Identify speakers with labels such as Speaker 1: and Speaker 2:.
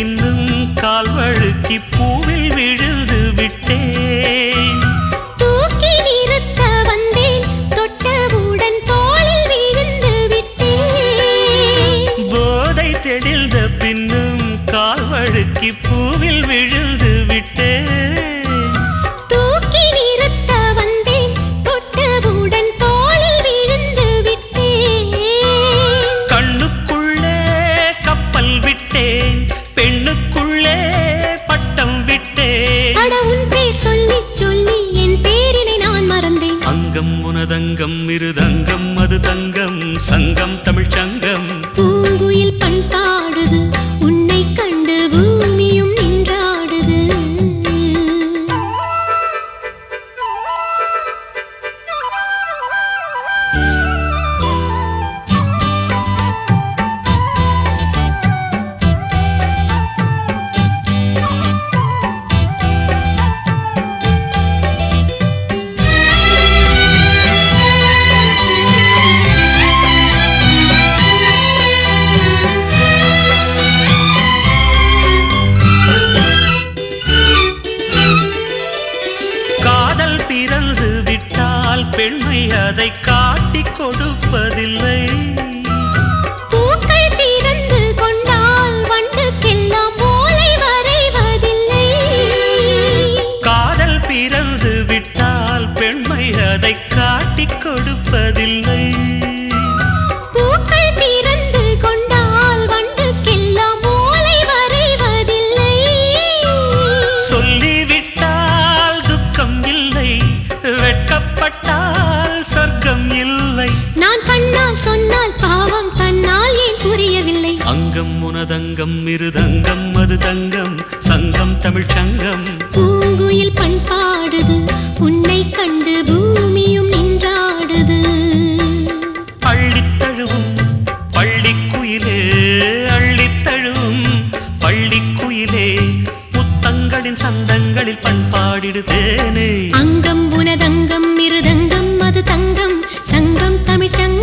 Speaker 1: பின்னும் கால் வழுக்கி பூவில் விழுந்து விட்டேன்.
Speaker 2: தூக்கி நிறுத்த வந்தேன், தொட்டவுடன் தோளில் விழுந்து விட்டேன்.
Speaker 1: போதை தெளிந்த பின்னும் கால் வழுக்கி பூவில் விழுந்து விட்டேன்.
Speaker 2: தூக்கி நிறுத்த வந்தேன், தொட்டவுடன் தோளில் விழுந்து விட்டேன்.
Speaker 1: கண்ணுக்குள்ளே கப்பல் விட்டேன், பெண்ணுக்குள்ளே பட்டம் விட்டேன்.
Speaker 2: அட உன் பேர் சொல்லி சொல்லி என் பேரினை நான் மறந்தேன்.
Speaker 1: அங்கம் உனதங்கம் இருதங்கம் அது தங்கம், சங்கம் தமிழ் சங்கம்.
Speaker 2: பூங்குயில் பண்பாடுது, உன்னை கண்டு பூமியும் நின்றாடுது.
Speaker 1: காதல் பிறந்து விட்டால் பெண்மை அதை காட்டிக் கொடுப்பதில்லை.
Speaker 2: பூக்கள் திறந்து கொண்டால் வண்டுக்கெல்லாம் ஓலை வரைவதில்லை.
Speaker 1: காதல் பிறந்து விட்டால் பெண்மை அதை காட்டிக் கொடுப்பதில்லை.
Speaker 2: பூக்கள் திறந்து கொண்டால் வண்டுக்கெல்லாம் ஓலை வரைவதில்லை.
Speaker 1: சொல்லிவிட்டால் துக்கம் இல்லை, வெட்கப்பட்டால் சொர்க்கம் இல்லை.
Speaker 2: நான் கண்ணால் சொன்னால் பாவம் தன்னால் ஏன் புரியவில்லை.
Speaker 1: அங்கம் உனதங்கம் இருதங்கம் அது தங்கம், சங்கம் தமிழ் சங்கம்.
Speaker 2: பூங்குயில் பண்பாடுது, உன்னை கண்டு பூமியும் நின்றாடுது.
Speaker 1: அள்ளித்தழுவும் பள்ளிக்குயிலே, அள்ளித்தழுவும் பள்ளிக்குயிலே, முத்தங்களின் சந்தங்களில் பண்பாடிடுதேனே.
Speaker 2: அங்கம் உனதங்கம் இருதங்கம் அது தங்கம், சங்கம் தமிழ் சங்கம்.